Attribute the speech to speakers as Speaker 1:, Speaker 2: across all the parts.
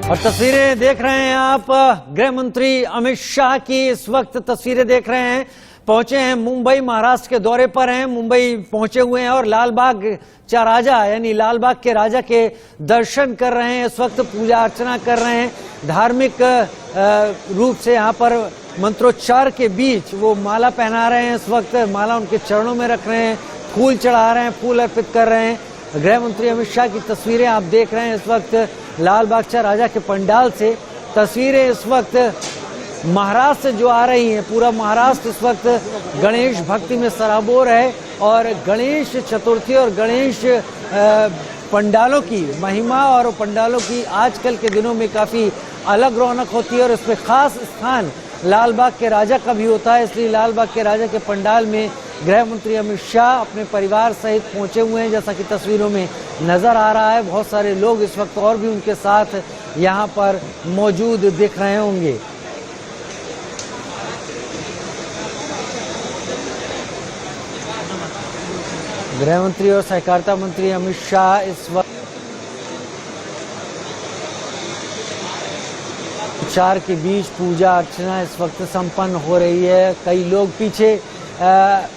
Speaker 1: और तस्वीरें देख रहे हैं आप, गृह मंत्री अमित शाह की इस वक्त तस्वीरें देख रहे हैं। पहुंचे हैं मुंबई, महाराष्ट्र के दौरे पर हैं, मुंबई पहुंचे हुए हैं और लालबाग चा राजा यानी लालबाग के राजा के दर्शन कर रहे हैं। इस वक्त पूजा अर्चना कर रहे हैं। धार्मिक रूप से यहाँ पर मंत्रोच्चार के बीच वो माला पहना रहे हैं। इस वक्त माला उनके चरणों में रख रहे हैं, फूल चढ़ा रहे हैं, फूल अर्पित कर रहे हैं। गृह मंत्री अमित शाह की तस्वीरें आप देख रहे हैं इस वक्त लाल बागचा राजा के पंडाल से। तस्वीरें इस वक्त महाराष्ट्र से जो आ रही हैं, पूरा महाराष्ट्र इस वक्त गणेश भक्ति में सराबोर है और गणेश चतुर्थी और गणेश पंडालों की महिमा और पंडालों की आजकल के दिनों में काफ़ी अलग रौनक होती है और इसमें खास स्थान लालबाग के राजा का भी होता है। इसलिए लालबाग के राजा के पंडाल में गृह मंत्री अमित शाह अपने परिवार सहित पहुंचे हुए हैं, जैसा कि तस्वीरों में नजर आ रहा है। बहुत सारे लोग इस वक्त और भी उनके साथ यहां पर मौजूद दिख रहे होंगे। गृह मंत्री और सहकारिता मंत्री अमित शाह इस वक्त उपचार के बीच पूजा अर्चना इस वक्त संपन्न हो रही है। कई लोग पीछे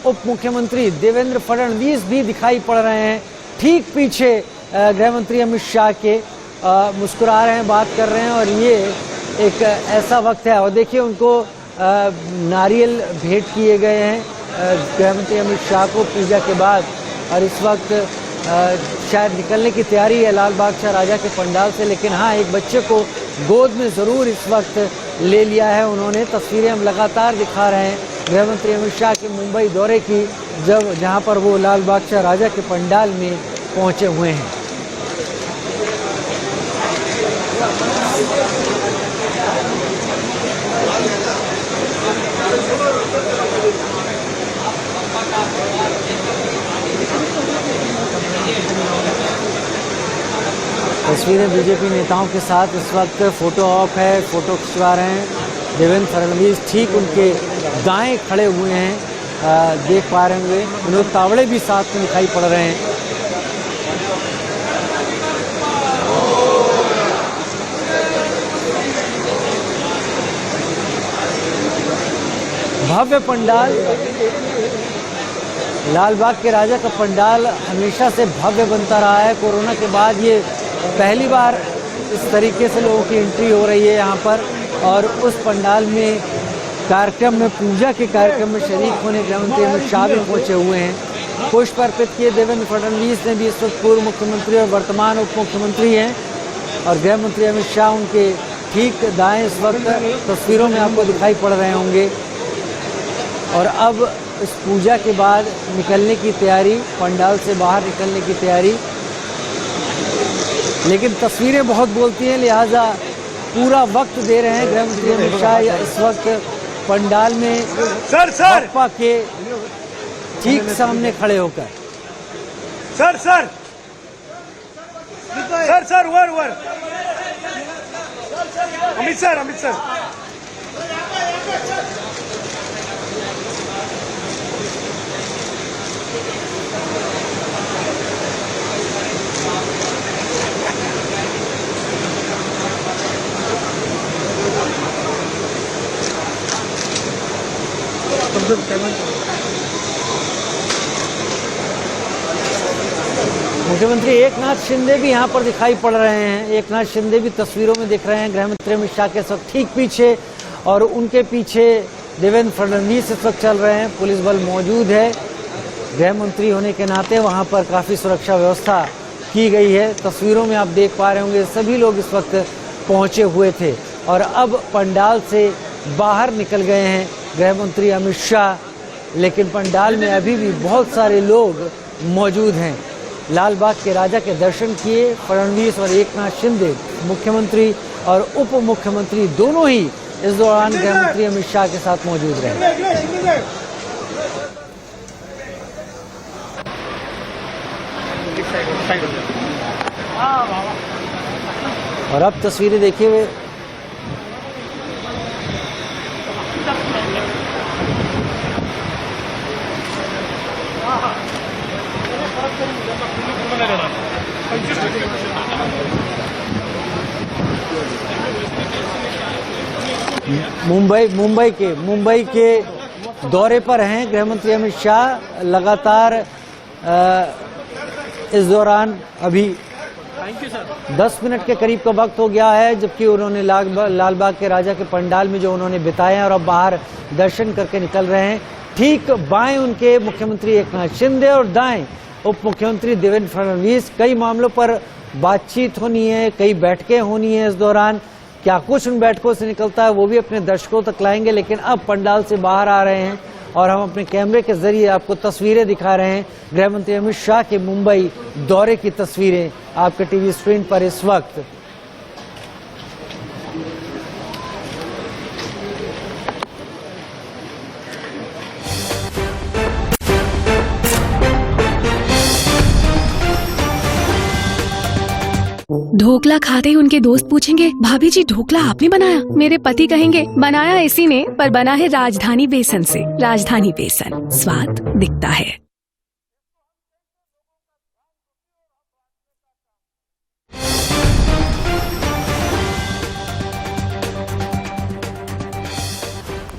Speaker 1: उप मुख्यमंत्री देवेंद्र फडणवीस भी दिखाई पड़ रहे हैं, ठीक पीछे गृह मंत्री अमित शाह के मुस्कुरा रहे हैं, बात कर रहे हैं। और ये एक ऐसा वक्त है और देखिए उनको नारियल भेंट किए गए हैं गृह मंत्री अमित शाह को पूजा के बाद। और इस वक्त शायद निकलने की तैयारी है लाल बागचा राजा के पंडाल से, लेकिन हाँ, एक बच्चे को गोद में ज़रूर इस वक्त ले लिया है उन्होंने। तस्वीरें हम लगातार दिखा रहे हैं गृह मंत्री अमित शाह के मुंबई दौरे की, जहाँ पर वो लाल बागचा राजा के पंडाल में पहुंचे हुए हैं। तस्वीरें बीजेपी नेताओं के साथ इस वक्त फोटो ऑफ है, फोटो खिंचवा रहे हैं। देवेंद्र फडणवीस ठीक उनके दाएं खड़े हुए हैं, देख पा रहे होंगे। विनोद तावड़े भी साथ में दिखाई पड़ रहे हैं। भव्य पंडाल, लालबाग के राजा का पंडाल हमेशा से भव्य बनता रहा है। कोरोना के बाद ये पहली बार इस तरीके से लोगों की एंट्री हो रही है यहाँ पर। और उस पंडाल में कार्यक्रम में, पूजा के कार्यक्रम में शरीक होने गृह मंत्री अमित शाह भी पहुंचे हुए हैं। पुष्प अर्पित किए देवेंद्र फडणवीस ने भी। इस वक्त पूर्व मुख्यमंत्री और वर्तमान उप मुख्यमंत्री हैं और गृह मंत्री अमित शाह उनके ठीक दाएं इस वक्त तस्वीरों में आपको दिखाई पड़ रहे होंगे। और अब इस पूजा के बाद निकलने की तैयारी, पंडाल से बाहर निकलने की तैयारी। लेकिन तस्वीरें बहुत बोलती हैं, लिहाजा पूरा वक्त दे रहे हैं गृह मंत्री अमित शाह इस वक्त पंडाल में बप्पा के ठीक सामने खड़े होकर।
Speaker 2: सर सर सर सर वर अमित सर
Speaker 1: मुख्यमंत्री एकनाथ शिंदे भी यहाँ पर दिखाई पड़ रहे हैं। एकनाथ शिंदे भी तस्वीरों में दिख रहे हैं गृह मंत्री अमित शाह के साथ ठीक पीछे, और उनके पीछे देवेंद्र फडणवीस इस वक्त चल रहे हैं। पुलिस बल मौजूद है। गृह मंत्री होने के नाते वहाँ पर काफ़ी सुरक्षा व्यवस्था की गई है। तस्वीरों में आप देख पा रहे होंगे सभी लोग इस वक्त पहुँचे हुए थे और अब पंडाल से बाहर निकल गए हैं गृह मंत्री अमित शाह। लेकिन पंडाल में अभी भी बहुत सारे लोग मौजूद हैं। लालबाग के राजा के दर्शन किए फडणवीस और एकनाथ शिंदे, मुख्यमंत्री और उप मुख्यमंत्री दोनों ही इस दौरान गृह मंत्री अमित शाह के साथ मौजूद रहे। और अब तस्वीरें देखिए हुए
Speaker 2: हाँ
Speaker 1: मुंबई के दौरे पर हैं गृह मंत्री अमित शाह। लगातार इस दौरान अभी 10 मिनट के करीब का वक्त हो गया है, जबकि उन्होंने लालबाग के राजा के पंडाल में जो उन्होंने बिताए हैं और अब बाहर दर्शन करके निकल रहे हैं। ठीक बाएं उनके मुख्यमंत्री एकनाथ शिंदे और दाएं उप मुख्यमंत्री देवेंद्र फडणवीस। कई मामलों पर बातचीत होनी है, कई बैठकें होनी है। इस दौरान क्या कुछ उन बैठकों से निकलता है वो भी अपने दर्शकों तक लाएंगे, लेकिन अब पंडाल से बाहर आ रहे हैं और हम अपने कैमरे के जरिए आपको तस्वीरें दिखा रहे हैं। गृह मंत्री अमित शाह के मुंबई दौरे की तस्वीरें आपके टीवी स्क्रीन पर इस वक्त।
Speaker 3: ढोकला खाते ही उनके दोस्त पूछेंगे, भाभी जी ढोकला आपने बनाया? मेरे पति कहेंगे, बनाया इसी ने, पर बना है राजधानी बेसन से। राजधानी बेसन, स्वाद दिखता है।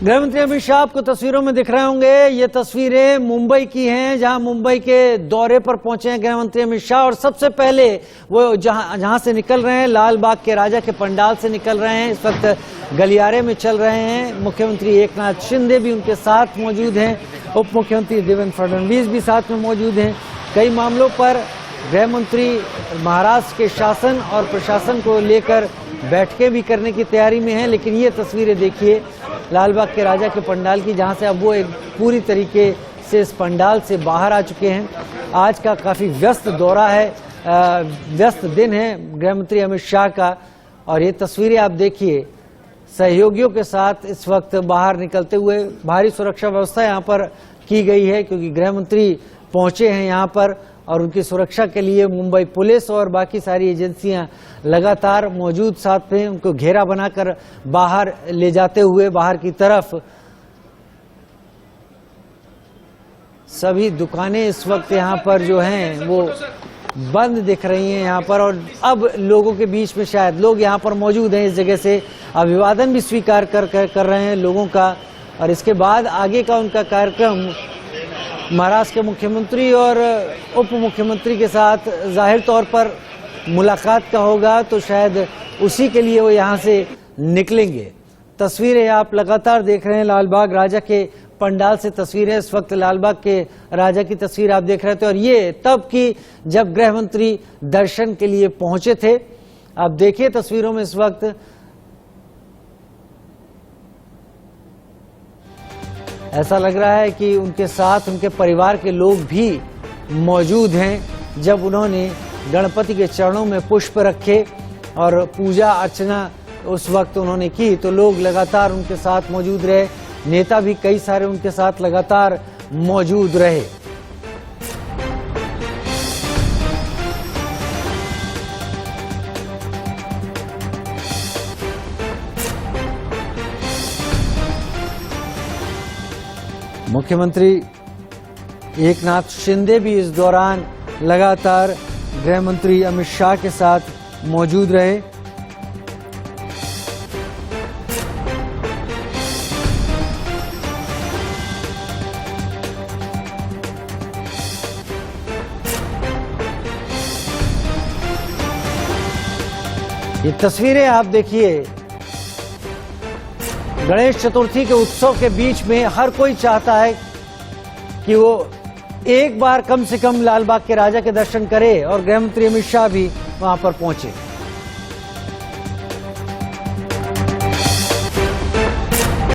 Speaker 1: गृह मंत्री अमित शाह आपको तस्वीरों में दिख रहे होंगे। ये तस्वीरें मुंबई की हैं, जहां मुंबई के दौरे पर पहुंचे हैं गृह मंत्री अमित शाह। और सबसे पहले वो जहां से निकल रहे हैं, लाल बाग के राजा के पंडाल से निकल रहे हैं। इस वक्त गलियारे में चल रहे हैं। मुख्यमंत्री एकनाथ शिंदे भी उनके साथ मौजूद हैं, उप मुख्यमंत्री देवेंद्र फडणवीस भी साथ में मौजूद हैं। कई मामलों पर गृह मंत्री महाराष्ट्र के शासन और प्रशासन को लेकर बैठकें भी करने की तैयारी में हैं। लेकिन ये तस्वीरें देखिए लालबाग के राजा के पंडाल की, जहां से अब वो एक पूरी तरीके से इस पंडाल से बाहर आ चुके हैं। आज का काफ़ी व्यस्त दौरा है, व्यस्त दिन है गृह मंत्री अमित शाह का। और ये तस्वीरें आप देखिए सहयोगियों के साथ इस वक्त बाहर निकलते हुए। भारी सुरक्षा व्यवस्था यहाँ पर की गई है, क्योंकि गृह मंत्री पहुंचे हैं यहाँ पर और उनकी सुरक्षा के लिए मुंबई पुलिस और बाकी सारी एजेंसियां लगातार मौजूद साथ में, उनको घेरा बनाकर बाहर ले जाते हुए बाहर की तरफ। सभी दुकानें इस वक्त यहाँ पर जो हैं वो बंद दिख रही हैं यहाँ पर। और अब लोगों के बीच में शायद लोग यहाँ पर मौजूद हैं, इस जगह से अभिवादन भी स्वीकार कर रहे हैं लोगों का। और इसके बाद आगे का उनका कार्यक्रम महाराष्ट्र के मुख्यमंत्री और उप मुख्यमंत्री के साथ जाहिर तौर पर मुलाकात का होगा, तो शायद उसी के लिए वो यहाँ से निकलेंगे। तस्वीरें आप लगातार देख रहे हैं लालबाग राजा के पंडाल से तस्वीरें। इस वक्त लालबाग के राजा की तस्वीर आप देख रहे थे और ये तब की जब गृह मंत्री दर्शन के लिए पहुंचे थे। आप देखिए तस्वीरों में इस वक्त ऐसा लग रहा है कि उनके साथ उनके परिवार के लोग भी मौजूद हैं। जब उन्होंने गणपति के चरणों में पुष्प रखे और पूजा अर्चना उस वक्त उन्होंने की, तो लोग लगातार उनके साथ मौजूद रहे। नेता भी कई सारे उनके साथ लगातार मौजूद रहे। मुख्यमंत्री एकनाथ शिंदे भी इस दौरान लगातार गृह मंत्री अमित शाह के साथ मौजूद रहे। ये तस्वीरें आप देखिए, गणेश चतुर्थी के उत्सव के बीच में हर कोई चाहता है कि वो एक बार कम से कम लालबाग के राजा के दर्शन करे और गृह मंत्री अमित शाह भी वहां पर पहुंचे।